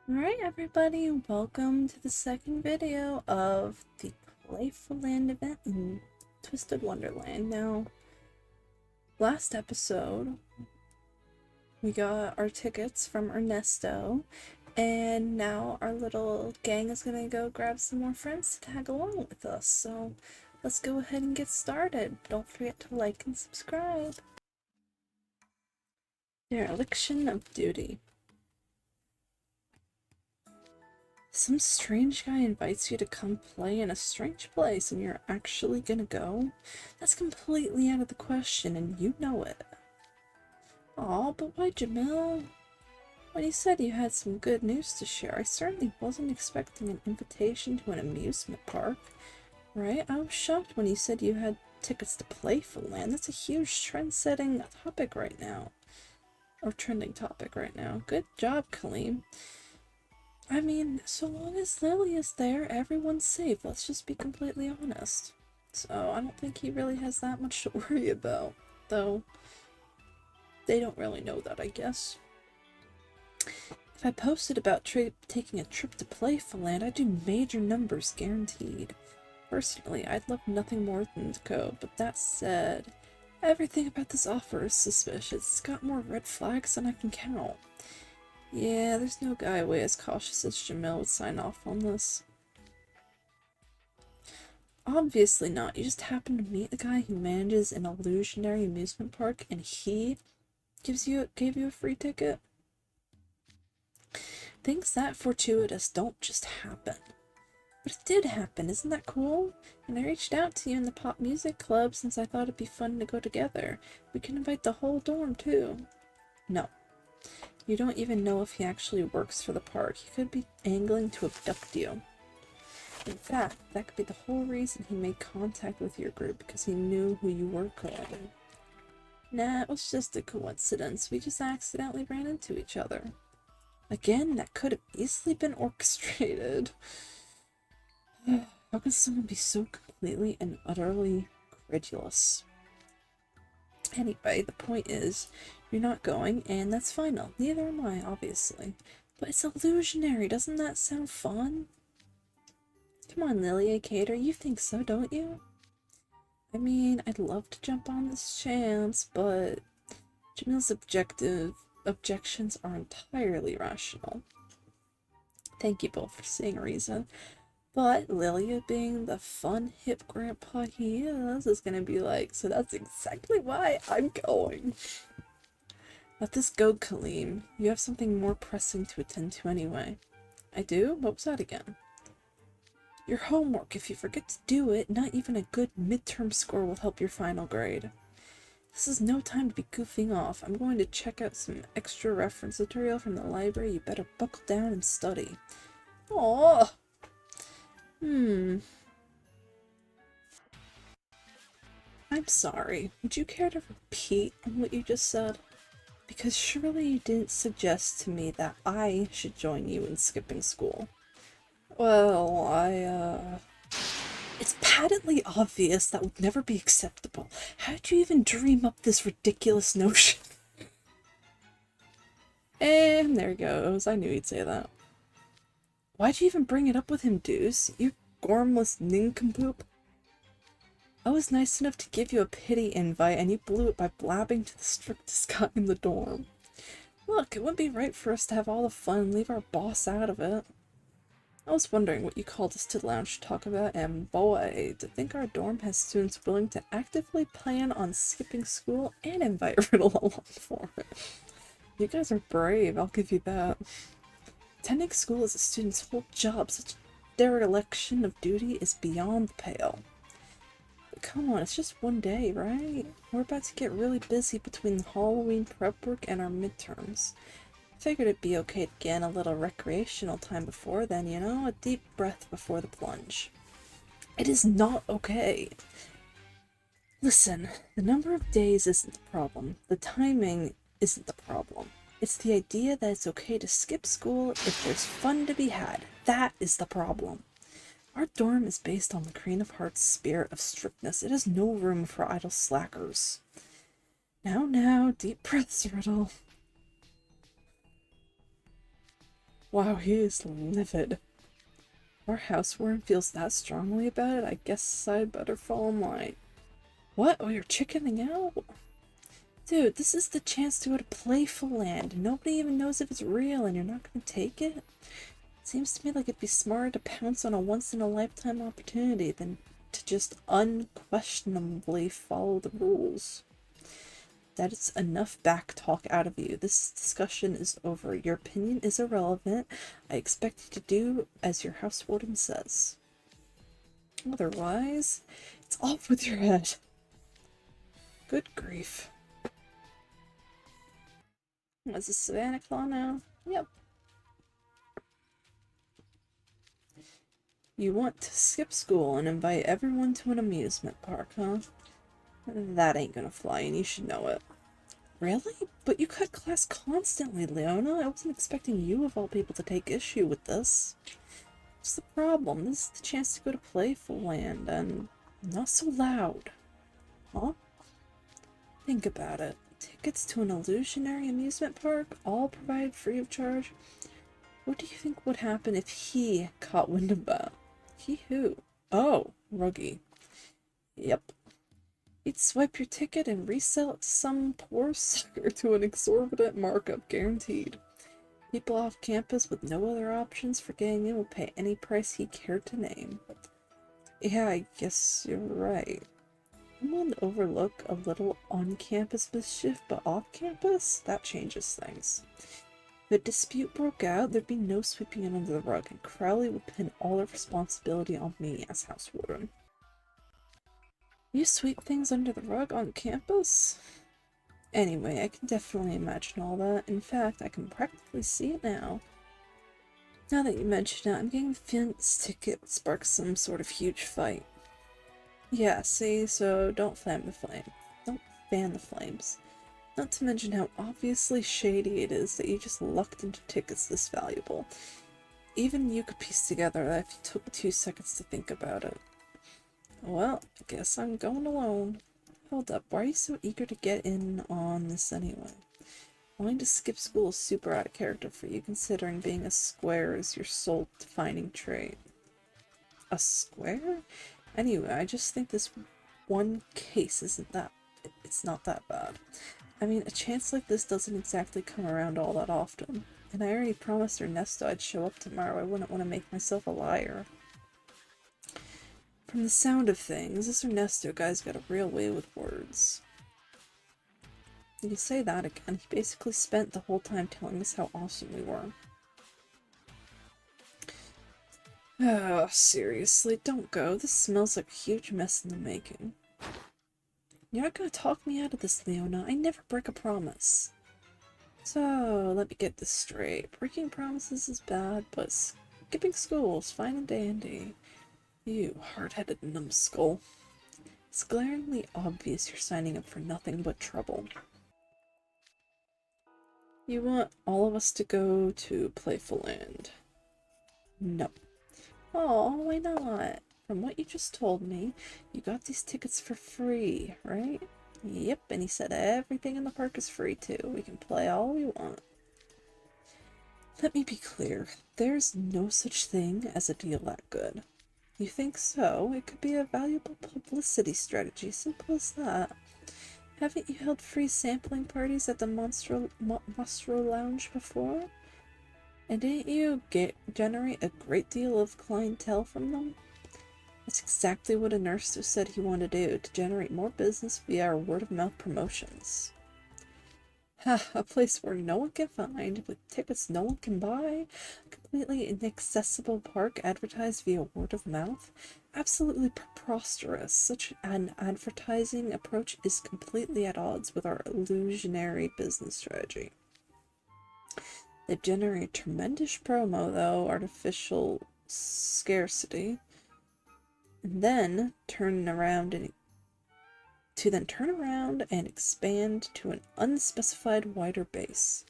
Alright everybody, welcome to the second video of the Playful Land event in Twisted Wonderland. Now, last episode, we got our tickets from Ernesto, and now our little gang is gonna go grab some more friends to tag along with us. So, let's go ahead and get started. Don't forget to like and subscribe. Dereliction of duty. Some strange guy invites you to come play in a strange place and you're actually gonna go? That's completely out of the question and you know it. Aw, but why, Jamil? When you said you had some good news to share, I certainly wasn't expecting an invitation to an amusement park, right? I was shocked when you said you had tickets to Playful Land. That's a huge trend-setting topic right now. Or trending topic right now. Good job, Kaleem. I mean, so long as Lily is there, everyone's safe. Let's just be completely honest. So I don't think he really has that much to worry about. Though, they don't really know that, I guess. If I posted about taking a trip to Playful Land, I'd do major numbers, guaranteed. Personally, I'd love nothing more than to go, but that said, everything about this offer is suspicious. It's got more red flags than I can count. Yeah, there's no guy way as cautious as Jamil would sign off on this. Obviously not. You just happen to meet the guy who manages an illusionary amusement park and he gave you a free ticket? Things that fortuitous don't just happen. But it did happen, isn't that cool? And I reached out to you in the pop music club since I thought it'd be fun to go together. We can invite the whole dorm too. No. You don't even know if he actually works for the park. He could be angling to abduct you. In fact, that could be the whole reason he made contact with your group, because he knew who you were calling. Nah, it was just a coincidence. We just accidentally ran into each other. Again, that could have easily been orchestrated. How can someone be so completely and utterly credulous? Anyway, the point is, you're not going, and that's final. Neither am I, obviously. But it's illusionary, doesn't that sound fun? Come on, Lilia Cater, you think so, don't you? I mean, I'd love to jump on this chance, but Jamil's objections are entirely rational. Thank you both for seeing a reason. But Lilia, being the fun, hip grandpa he is gonna be like, so that's exactly why I'm going. Let this go, Kaleem. You have something more pressing to attend to anyway. I do? What was that again? Your homework. If you forget to do it, not even a good midterm score will help your final grade. This is no time to be goofing off. I'm going to check out some extra reference material from the library. You better buckle down and study. Aww. I'm sorry. Would you care to repeat what you just said? Because surely you didn't suggest to me that I should join you in skipping school. Well, It's patently obvious that would never be acceptable. How did you even dream up this ridiculous notion? And there he goes. I knew he'd say that. Why'd you even bring it up with him, Deuce? You gormless nincompoop. I was nice enough to give you a pity invite, and you blew it by blabbing to the strictest guy in the dorm. Look, it wouldn't be right for us to have all the fun and leave our boss out of it. I was wondering what you called us to the lounge to talk about, and boy, to think our dorm has students willing to actively plan on skipping school and invite Riddle along for it. You guys are brave, I'll give you that. Attending school is a student's whole job. Such dereliction of duty is beyond the pale. But come on, it's just one day, right? We're about to get really busy between the Halloween prep work and our midterms. Figured it'd be okay to get in a little recreational time before then, you know? A deep breath before the plunge. It is not okay. Listen, the number of days isn't the problem. The timing isn't the problem. It's the idea that it's okay to skip school if there's fun to be had. That is the problem. Our dorm is based on the Queen of Hearts' spirit of strictness. It has no room for idle slackers. Now, deep breaths, Riddle. Wow, he is livid. Our housewarming feels that strongly about it, I guess I'd better fall in line. What? Oh, you're chickening out? Dude, this is the chance to go to Playful Land. Nobody even knows if it's real and you're not gonna take it? Seems to me like it'd be smarter to pounce on a once-in-a-lifetime opportunity than to just unquestionably follow the rules. That is enough back talk out of you. This discussion is over. Your opinion is irrelevant. I expect you to do as your house warden says. Otherwise, it's off with your head. Good grief. Is this Savannah Claw now? Yep. You want to skip school and invite everyone to an amusement park, huh? That ain't gonna fly, and you should know it. Really? But you cut class constantly, Leona. I wasn't expecting you, of all people, to take issue with this. What's the problem? This is the chance to go to Playful Land, and not so loud. Huh? Think about it. Tickets to an illusionary amusement park, all provided free of charge. What do you think would happen if he caught wind of that? He who? Oh, Ruggy. Yep. He'd swipe your ticket and resell it to some poor sucker to an exorbitant markup, guaranteed. People off campus with no other options for getting in will pay any price he cared to name. Yeah, I guess you're right. I'm willing to overlook a little on-campus mischief, but off-campus? That changes things. If a dispute broke out, there'd be no sweeping it under the rug, and Crowley would pin all of responsibility on me as house warden. You sweep things under the rug on campus? Anyway, I can definitely imagine all that. In fact, I can practically see it now. Now that you mention it, I'm getting the feeling this ticket would spark some sort of huge fight. Yeah, see, so don't fan the flame. Don't fan the flames. Not to mention how obviously shady it is that you just lucked into tickets this valuable. Even you could piece together that if you took 2 seconds to think about it. Well, I guess I'm going alone. Hold up, why are you so eager to get in on this anyway? Wanting to skip school is super out of character for you, considering being a square is your sole defining trait. A square? Anyway, I just think this one case it's not that bad. I mean, a chance like this doesn't exactly come around all that often. And I already promised Ernesto I'd show up tomorrow. I wouldn't want to make myself a liar. From the sound of things, this Ernesto guy's got a real way with words. You can say that again. He basically spent the whole time telling us how awesome we were. Oh, seriously, don't go. This smells like a huge mess in the making. You're not gonna talk me out of this, Leona. I never break a promise. So, let me get this straight. Breaking promises is bad, but skipping school is fine and dandy. You hard-headed numbskull. It's glaringly obvious you're signing up for nothing but trouble. You want all of us to go to Playful Land? No. Oh, why not? From what you just told me, you got these tickets for free, right? Yep, and he said everything in the park is free too. We can play all we want. Let me be clear. There's no such thing as a deal that good. You think so? It could be a valuable publicity strategy. Simple as that. Haven't you held free sampling parties at the Monstro Lounge before? And didn't you generate a great deal of clientele from them? That's exactly what Ernesto said he wanted to do, to generate more business via our word-of-mouth promotions. Ha, a place where no one can find, with tickets no one can buy, a completely inaccessible park advertised via word of mouth? Absolutely preposterous. Such an advertising approach is completely at odds with our illusionary business strategy. They've generated tremendous promo, though, artificial scarcity, and then turn around and expand to an unspecified wider base.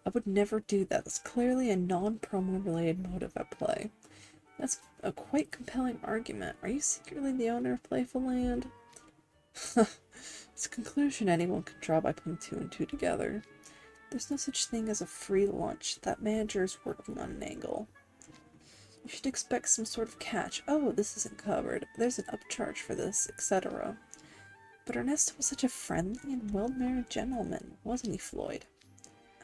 I would never do that. That's clearly a non-promo related motive at play. That's a quite compelling argument. Are you secretly the owner of Playful Land? It's a conclusion anyone can draw by putting 2 and 2 together. There's no such thing as a free lunch. That manager is working on an angle. You should expect some sort of catch. Oh, this isn't covered. There's an upcharge for this, etc. But Ernesto was such a friendly and well-mannered gentleman, wasn't he, Floyd?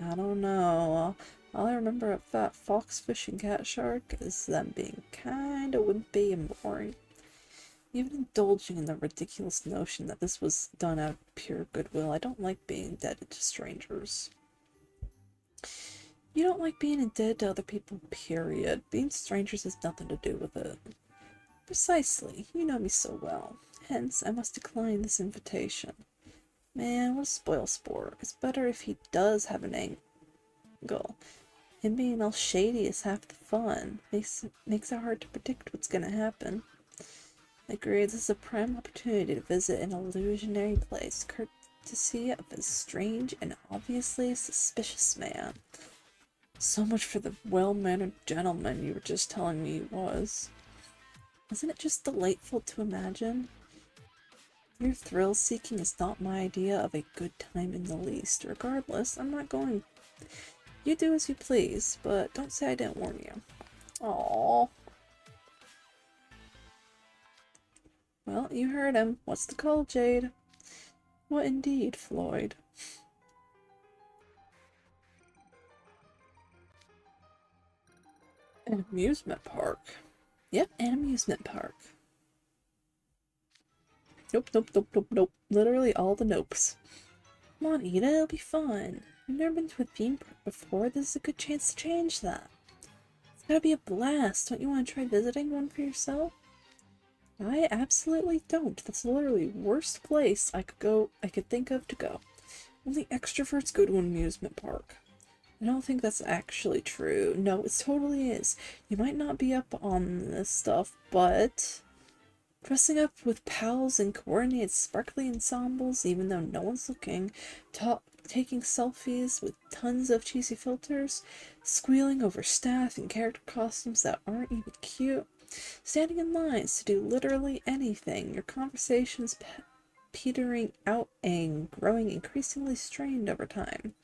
I don't know. All I remember of that foxfish and cat shark is them being kinda wimpy and boring. Even indulging in the ridiculous notion that this was done out of pure goodwill, I don't like being indebted to strangers. You don't like being indebted to other people, period. Being strangers has nothing to do with it. Precisely. You know me so well. Hence, I must decline this invitation. Man, what a spoil sport. It's better if he does have an angle. Him being all shady is half the fun. Makes it hard to predict what's gonna happen. Agreed, this is a prime opportunity to visit an illusionary place, courtesy of a strange and obviously suspicious man. So much for the well-mannered gentleman you were just telling me he was. Isn't it just delightful to imagine? Your thrill-seeking is not my idea of a good time in the least. Regardless, I'm not going. You do as you please, but don't say I didn't warn you. Aww. Well, you heard him. What's the call, Jade? What indeed, Floyd? An amusement park. Yep, an amusement park. Nope, nope, nope, nope, nope. Literally all the nopes. Come on, Ida, it'll be fun. You've never been to a theme park before. This is a good chance to change that. It's gotta be a blast. Don't you want to try visiting one for yourself? I absolutely don't. That's literally the worst place I could think of to go. Only extroverts go to an amusement park. I don't think that's actually true. No, it totally is. You might not be up on this stuff, but dressing up with pals in coordinated sparkly ensembles, even though no one's looking, taking selfies with tons of cheesy filters, squealing over staff in character costumes that aren't even cute, standing in lines to do literally anything, your conversations petering out and growing increasingly strained over time.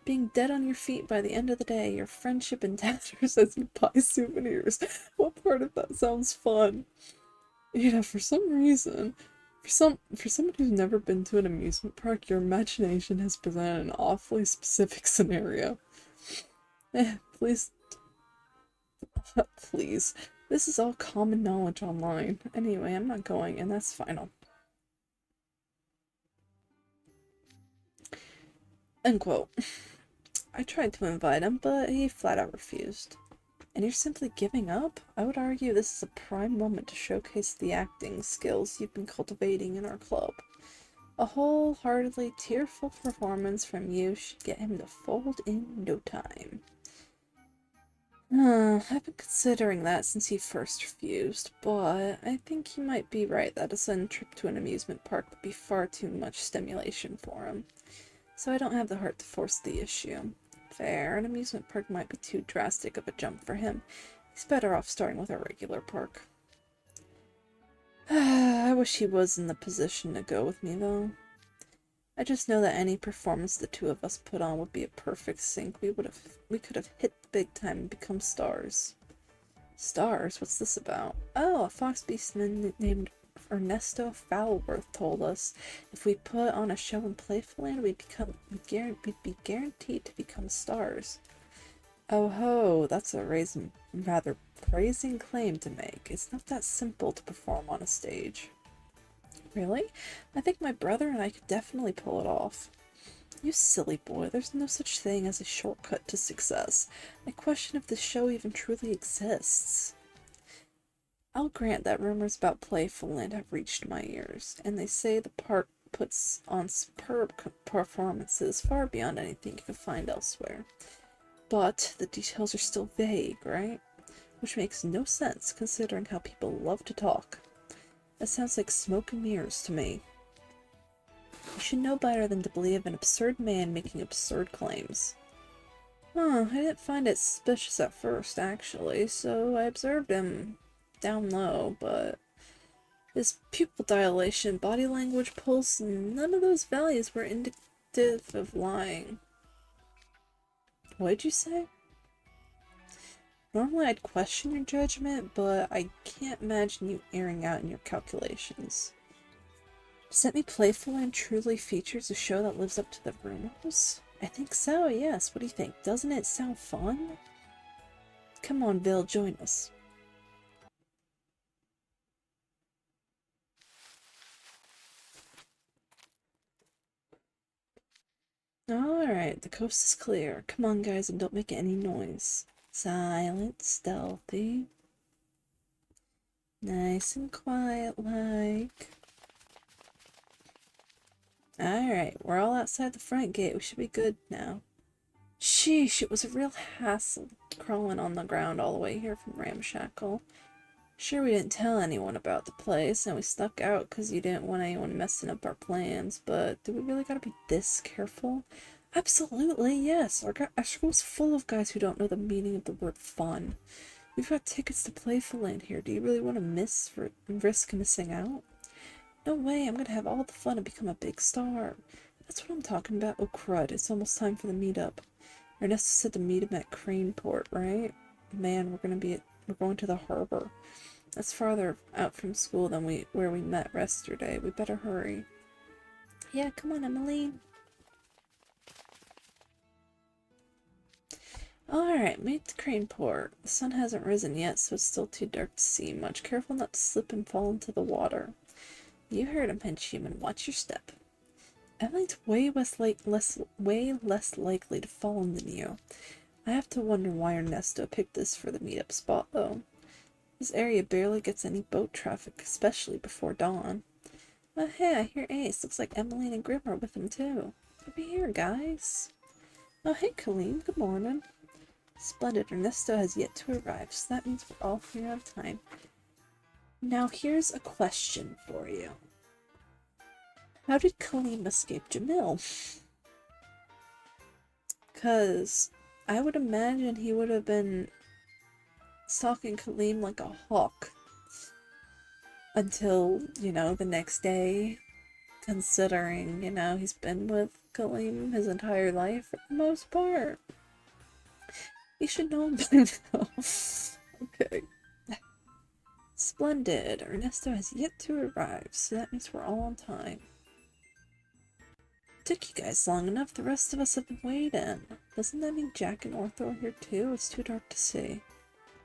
Being dead on your feet by the end of the day, your friendship in tatters as you buy souvenirs. What part of that sounds fun? Yeah, for some reason, for somebody who's never been to an amusement park, your imagination has presented an awfully specific scenario. Please, please. This is all common knowledge online. Anyway, I'm not going, and that's final. End quote. I tried to invite him, but he flat out refused. And you're simply giving up? I would argue this is a prime moment to showcase the acting skills you've been cultivating in our club. A wholeheartedly tearful performance from you should get him to fold in no time. I've been considering that since he first refused, but I think you might be right that a sudden trip to an amusement park would be far too much stimulation for him. So I don't have the heart to force the issue. Fair, an amusement park might be too drastic of a jump for him. He's better off starting with a regular park. I wish he was in the position to go with me, though. I just know that any performance the two of us put on would be a perfect sync. We could have hit the big time and become stars. Stars? What's this about? Oh, a fox beastman named Ernesto Foulworth told us if we put on a show in Playful, we'd be guaranteed to become stars. Oh ho, that's a rather praising claim to make. It's not that simple to perform on a stage. Really? I think my brother and I could definitely pull it off. You silly boy, there's no such thing as a shortcut to success. I question if the show even truly exists. I'll grant that rumors about Playful Land have reached my ears, and they say the park puts on superb performances far beyond anything you can find elsewhere. But the details are still vague, right? Which makes no sense considering how people love to talk. That sounds like smoke and mirrors to me. You should know better than to believe an absurd man making absurd claims. I didn't find it suspicious at first, actually, so I observed him down low, but his pupil dilation, body language, pulse, none of those values were indicative of lying. What'd you say? Normally I'd question your judgment, but I can't imagine you airing out in your calculations. Does that mean Playful truly features a show that lives up to the rumors? I think so, yes. What do you think? Doesn't it sound fun? Come on, Bill, join us. Alright, the coast is clear. Come on, guys, and don't make any noise. Silent, stealthy. Nice and quiet like. Alright, we're all outside the front gate. We should be good now. Sheesh, it was a real hassle crawling on the ground all the way here from Ramshackle. Sure, we didn't tell anyone about the place, and we stuck out because you didn't want anyone messing up our plans, but do we really gotta be this careful? Absolutely, yes. Our school's full of guys who don't know the meaning of the word fun. We've got tickets to Playful here. Do you really want to risk missing out? No way, I'm gonna have all the fun and become a big star. That's what I'm talking about. Oh crud, it's almost time for the meetup. Ernesto said to meet him at Craneport, right? Man, we're going to the harbor. That's farther out from school than where we met yesterday. We better hurry. Yeah, come on, Emmeline. Alright, made to Craneport. The sun hasn't risen yet, so it's still too dark to see much. Careful not to slip and fall into the water. You heard him, henchman. Watch your step. Emmeline's way less likely to fall than you. I have to wonder why Ernesto picked this for the meetup spot, though. This area barely gets any boat traffic, especially before dawn. Oh hey, I hear Ace. Looks like Emmeline and Grim are with him too. Over here, guys. Oh hey, Colleen. Good morning. Splendid. Ernesto has yet to arrive, so that means we're all here on time. Now here's a question for you. How did Kaleem escape Jamil? Because I would imagine he would have been stalking Kaleem like a hawk until, the next day, considering, he's been with Kaleem his entire life for the most part. You should know him by now. Okay. Splendid. Ernesto has yet to arrive, so that means we're all on time. Took you guys long enough. The rest of us have been waiting. Doesn't that mean Jack and Ortho are here too? It's too dark to see.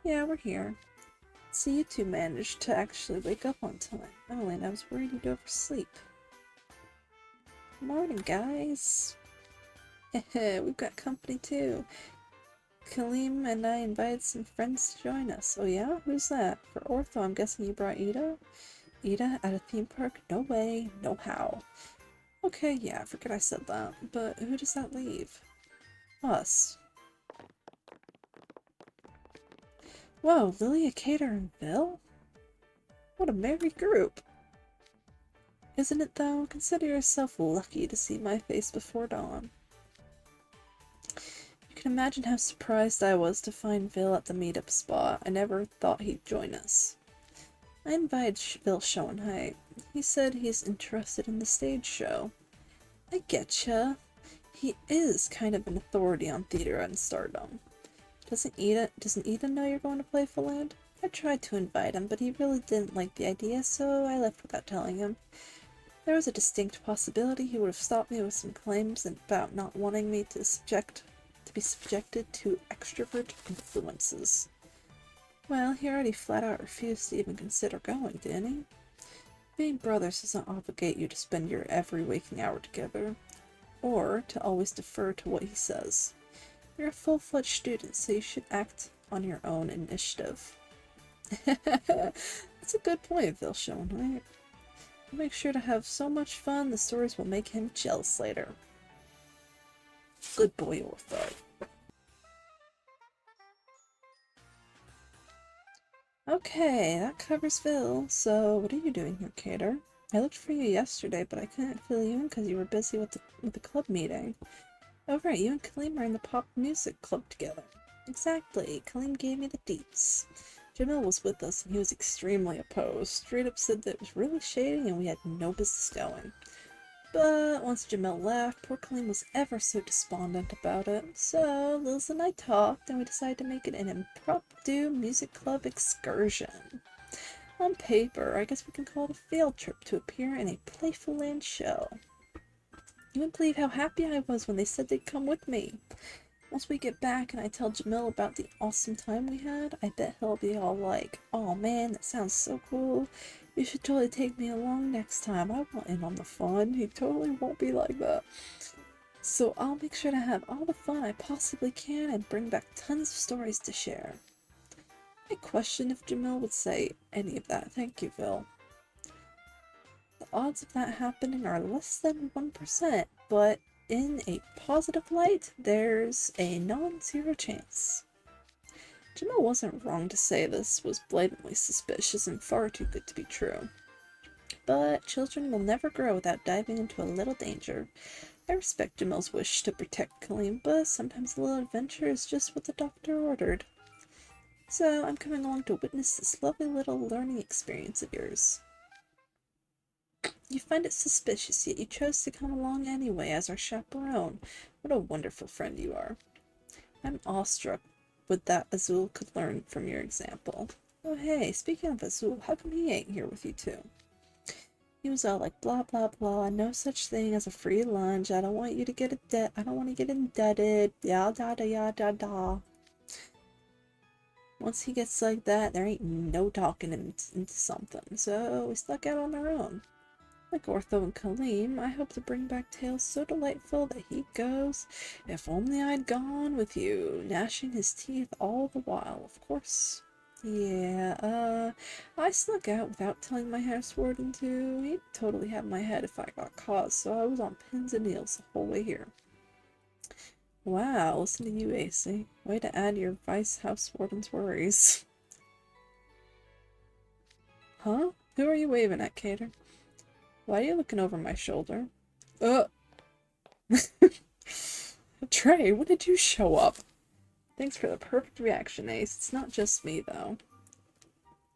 Yeah, we're here. So you two managed to actually wake up on time. Emmeline, I was worried you'd oversleep. Morning, guys. We've got company too. Kaleem and I invited some friends to join us. Oh yeah? Who's that? For Ortho, I'm guessing you brought Ida? Ida at a theme park? No way, no how. Okay, yeah, I forget I said that. But who does that leave? Us. Whoa, Lilia, Cater, and Bill? What a merry group. Isn't it though? Consider yourself lucky to see my face before dawn. You can imagine how surprised I was to find Bill at the meetup spot. I never thought he'd join us. I invited Bill Schoenheit. He said he's interested in the stage show. I getcha. He is kind of an authority on theater and stardom. Doesn't Ida know you're going to Playful Land? I tried to invite him, but he really didn't like the idea, so I left without telling him. There was a distinct possibility he would have stopped me with some claims about not wanting me to be subjected to extrovert influences. Well, he already flat out refused to even consider going, didn't he? Being brothers doesn't obligate you to spend your every waking hour together, or to always defer to what he says. You're a full-fledged student, so you should act on your own initiative. That's a good point, Bill Schoenheit. Make sure to have so much fun, the stories will make him jealous later. Good boy, Ortho. Okay, that covers Phil. So, what are you doing here, Cater? I looked for you yesterday, but I couldn't fill you in because you were busy with the club meeting. Oh right, you and Kaleem are in the pop music club together. Exactly, Kaleem gave me the deets. Jamil was with us and he was extremely opposed. Straight up said that it was really shady and we had no business going. But once Jamil left, poor Colleen was ever so despondent about it. So Liz and I talked, and we decided to make it an impromptu music club excursion. On paper, I guess we can call it a field trip to appear in a Playful Land show. You wouldn't believe how happy I was when they said they'd come with me. Once we get back and I tell Jamil about the awesome time we had, I bet he'll be all like, "Oh man, that sounds so cool. You should totally take me along next time. I want in on the fun." He totally won't be like that. So I'll make sure to have all the fun I possibly can and bring back tons of stories to share. I question if Jamil would say any of that. Thank you, Phil. The odds of that happening are less than 1%, but in a positive light, there's a non-zero chance. Jamil wasn't wrong to say this was blatantly suspicious and far too good to be true. But children will never grow without diving into a little danger. I respect Jamil's wish to protect Kaleem, but sometimes a little adventure is just what the doctor ordered. So I'm coming along to witness this lovely little learning experience of yours. You find it suspicious, yet you chose to come along anyway as our chaperone. What a wonderful friend you are. I'm awestruck with that Azul could learn from your example. Oh hey, speaking of Azul, how come he ain't here with you too? He was all like, blah blah blah, no such thing as a free lunch, I don't want you to get I don't want to get indebted, yada yada da. Once he gets like that, there ain't no talking him into something, so we stuck out on our own. Like Ortho and Kaleem, I hope to bring back tales so delightful that he goes, "If only I'd gone with you," gnashing his teeth all the while, of course. Yeah, I snuck out without telling my house warden to. He'd totally have my head if I got caught, so I was on pins and needles the whole way here. Wow, listen to you, AC. Way to add your vice house warden's worries. Huh? Who are you waving at, Cater? Why are you looking over my shoulder? Trey, when did you show up? Thanks for the perfect reaction, Ace. It's not just me, though.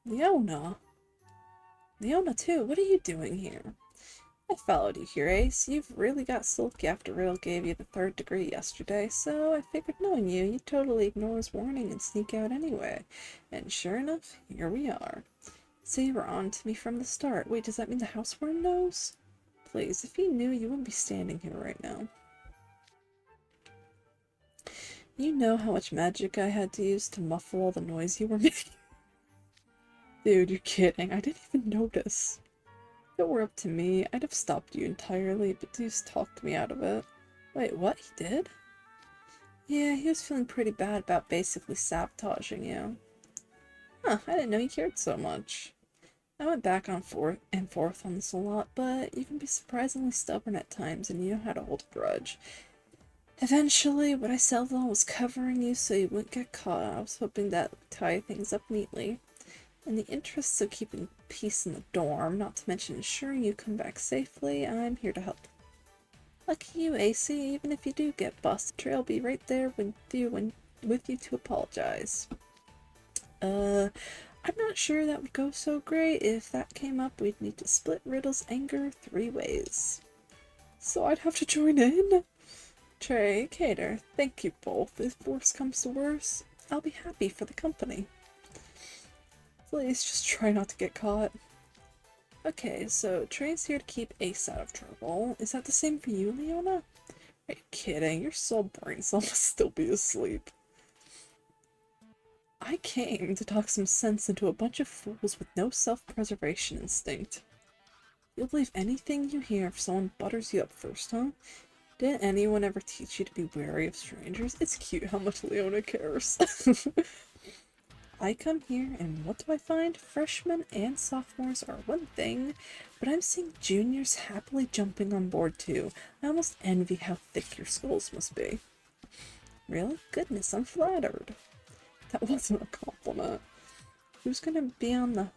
Leona. Leona, too. What are you doing here? I followed you here, Ace. You've really got sulky after Riddle gave you the 3rd degree yesterday, so I figured knowing you, you'd totally ignore his warning and sneak out anyway. And sure enough, here we are. So you were on to me from the start. Wait, does that mean the housewarden knows? Please, if he knew, you wouldn't be standing here right now. You know how much magic I had to use to muffle all the noise you were making? Dude, you're kidding. I didn't even notice. If it were up to me, I'd have stopped you entirely, but Deuce talked me out of it. Wait, what? He did? Yeah, he was feeling pretty bad about basically sabotaging you. Huh, I didn't know you cared so much. I went back and forth on this a lot, but you can be surprisingly stubborn at times and you know how to hold a grudge. Eventually, what I settled on was covering you so you wouldn't get caught. I was hoping that would tie things up neatly. In the interests of keeping peace in the dorm, not to mention ensuring you come back safely, I'm here to help. Lucky you, AC. Even if you do get busted, Trey'll be right there with you to apologize. I'm not sure that would go so great. If that came up, we'd need to split Riddle's anger 3 ways. So I'd have to join in? Trey, Cater, thank you both. If worse comes to worse, I'll be happy for the company. Please, just try not to get caught. Okay, so Trey's here to keep Ace out of trouble. Is that the same for you, Leona? Are you kidding? Your soul brains must still be asleep. I came to talk some sense into a bunch of fools with no self-preservation instinct. You'll believe anything you hear if someone butters you up first, huh? Didn't anyone ever teach you to be wary of strangers? It's cute how much Leona cares. I come here, and what do I find? Freshmen and sophomores are one thing, but I'm seeing juniors happily jumping on board too. I almost envy how thick your schools must be. Really? Goodness, I'm flattered. That wasn't a compliment. Who's gonna be on the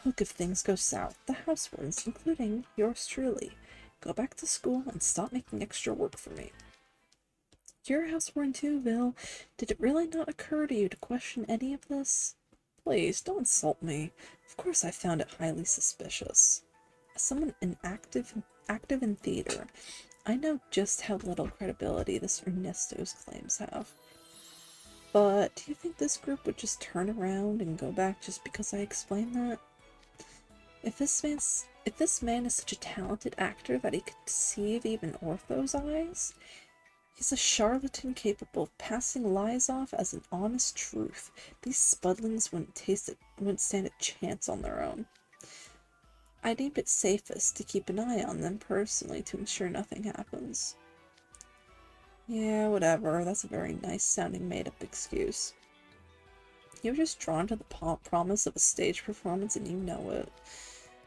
hook if things go south? The housewardens, including yours truly. Go back to school and stop making extra work for me. You're a housewarden too, Vil. Did it really not occur to you to question any of this? Please, don't insult me. Of course I found it highly suspicious. As someone active in theater, I know just how little credibility this Ernesto's claims have. But do you think this group would just turn around and go back just because I explained that? If this man is such a talented actor that he could deceive even Ortho's eyes, he's a charlatan capable of passing lies off as an honest truth. These spudlings wouldn't stand a chance on their own. I deemed it safest to keep an eye on them personally to ensure nothing happens. Yeah, whatever. That's a very nice sounding made-up excuse. You were just drawn to the promise of a stage performance and you know it.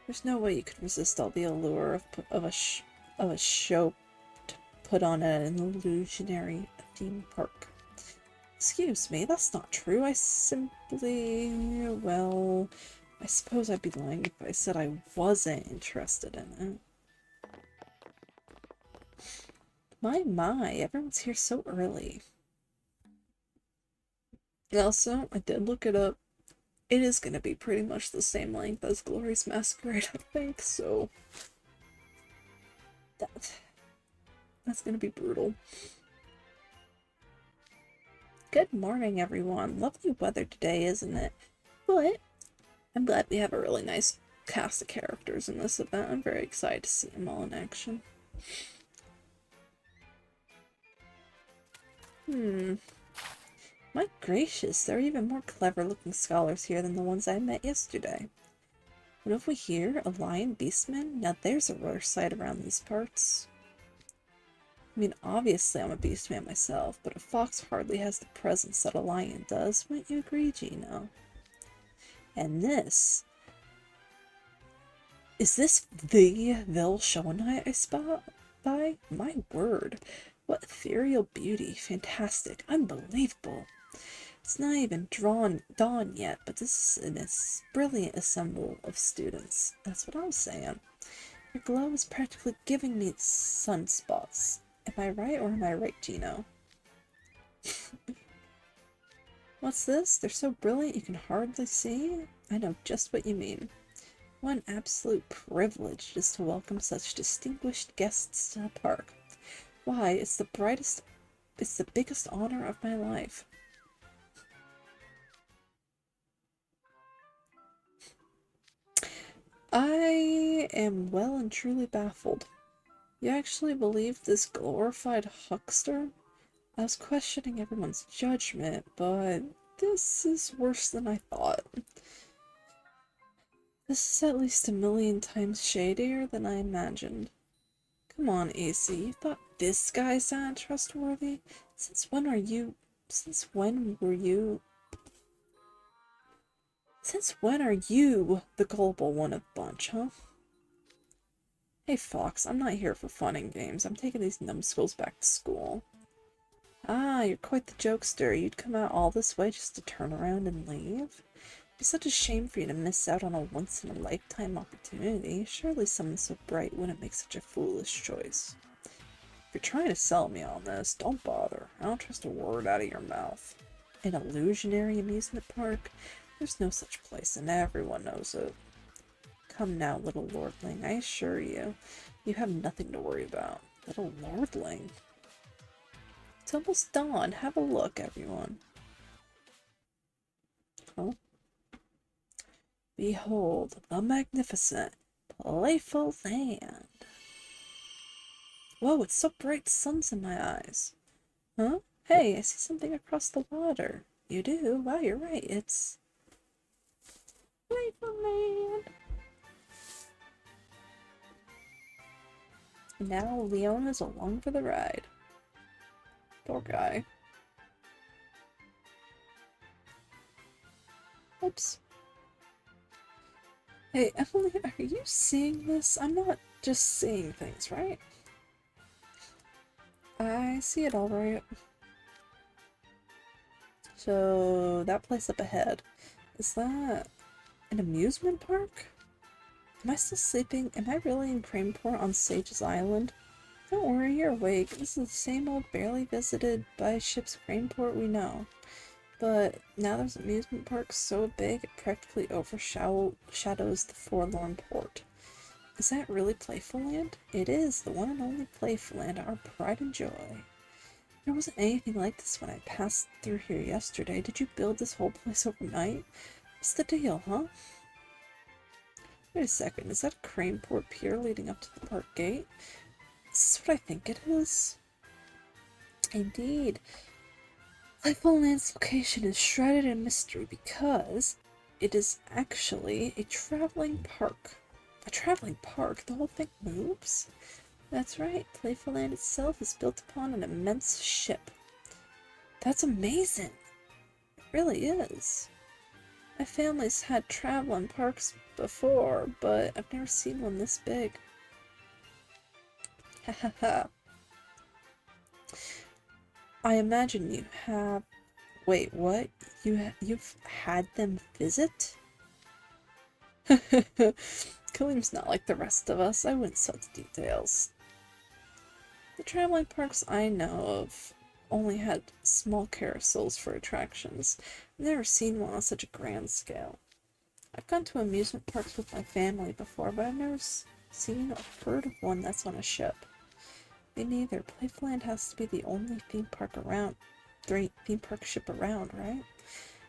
There's no way you could resist all the allure of a show to put on at an illusionary theme park. Excuse me, that's not true. I simply... well... I suppose I'd be lying if I said I wasn't interested in it. My, everyone's here so early. Also, I did look it up. It is going to be pretty much the same length as Glory's Masquerade, I think, so... That's going to be brutal. Good morning, everyone. Lovely weather today, isn't it? But I'm glad we have a really nice cast of characters in this event. I'm very excited to see them all in action. My gracious, there are even more clever-looking scholars here than the ones I met yesterday. What have we here? A lion beastman? Now there's a rare sight around these parts. I mean, obviously I'm a beastman myself, but a fox hardly has the presence that a lion does. Wouldn't you agree, Gino? And this... Is this the Vilshonite I spot by? My word. What ethereal beauty. Fantastic. Unbelievable. It's not even dawn yet, but this is a brilliant assemble of students. That's what I was saying. Your glow is practically giving me sunspots. Am I right or am I right, Gino? What's this? They're so brilliant you can hardly see? I know just what you mean. What an absolute privilege it is to welcome such distinguished guests to the park. Why, it's the biggest honor of my life. I am well and truly baffled. You actually believe this glorified huckster? I was questioning everyone's judgment, but this is worse than I thought. This is at least 1,000,000 times shadier than I imagined. Come on, AC, you thought this guy sounded trustworthy? Since when were you the gullible one of the bunch, huh? Hey Fox, I'm not here for fun and games. I'm taking these numbskulls back to school. Ah, you're quite the jokester. You'd come out all this way just to turn around and leave? It'd be such a shame for you to miss out on a once-in-a-lifetime opportunity. Surely someone so bright wouldn't make such a foolish choice. If you're trying to sell me on this, don't bother. I don't trust a word out of your mouth. An illusionary amusement park? There's no such place, and everyone knows it. Come now, little lordling, I assure you, you have nothing to worry about. Little lordling? It's almost dawn. Have a look, everyone. Oh. Behold, the magnificent, playful land. Whoa, it's so bright the sun's in my eyes. Huh? Hey, I see something across the water. You do? Wow, you're right. It's... Playful land. And now Leona's along for the ride. Poor guy. Oops. Hey, Emily, are you seeing this? I'm not just seeing things, right? I see it all right. So, that place up ahead. Is that an amusement park? Am I still sleeping? Am I really in Craneport on Sage's Island? Don't worry, you're awake. This is the same old barely visited by ships Craneport we know. But now there's an amusement park so big it practically overshadows the forlorn port. Is that really Playful Land? It is, the one and only Playful Land, our pride and joy. There wasn't anything like this when I passed through here yesterday. Did you build this whole place overnight? What's the deal, huh? Wait a second, is that a crane port pier leading up to the park gate? Is this what I think it is? Indeed. Playful Land's location is shrouded in mystery because it is actually a traveling park. A traveling park? The whole thing moves? That's right, Playful Land itself is built upon an immense ship. That's amazing! It really is. My family's had traveling parks before, but I've never seen one this big. Ha ha ha. I imagine you have... Wait, what? You've had them visit? Kalim's not like the rest of us. I wouldn't sell the details. The traveling parks I know of only had small carousels for attractions. I've never seen one on such a grand scale. I've gone to amusement parks with my family before, but I've never seen or heard of one that's on a ship. Me neither. Playful Land has to be the only theme park ship around, right?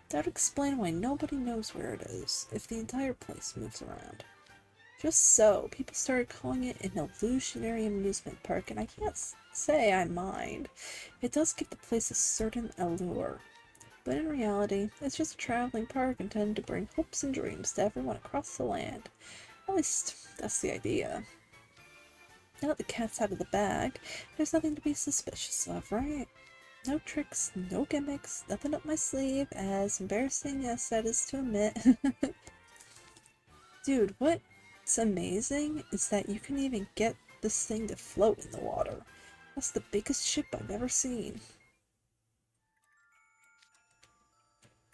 That would explain why nobody knows where it is, if the entire place moves around. Just so, people started calling it an illusionary amusement park, and I can't say I mind. It does give the place a certain allure. But in reality, it's just a traveling park intended to bring hopes and dreams to everyone across the land. At least, that's the idea. Now that the cat's out of the bag, there's nothing to be suspicious of, right? No tricks, no gimmicks, nothing up my sleeve, as embarrassing as that is to admit. Dude, what's amazing is that you can even get this thing to float in the water. That's the biggest ship I've ever seen.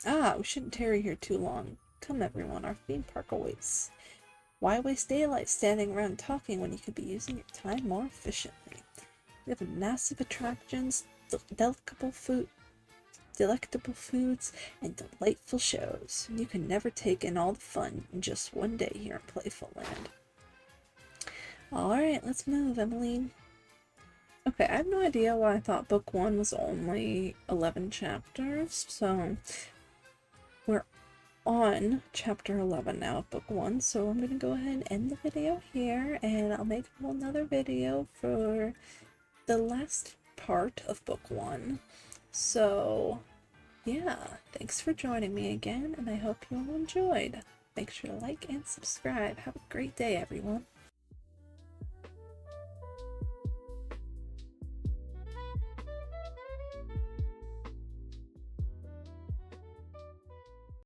Ah, we shouldn't tarry here too long. Come everyone, our theme park awaits. Why waste daylight standing around talking when you could be using your time more efficiently? We have massive attractions, delectable foods, and delightful shows. You can never take in all the fun in just one day here in Playful Land. Alright, let's move, Emmeline. Okay, I have no idea why I thought book 1 was only 11 chapters, so we're on chapter 11 now of book 1, so I'm gonna go ahead and end the video here, and I'll make another video for the last part of book 1. So yeah, thanks for joining me again, and I hope you all enjoyed. Make sure to like and subscribe. Have a great day, everyone.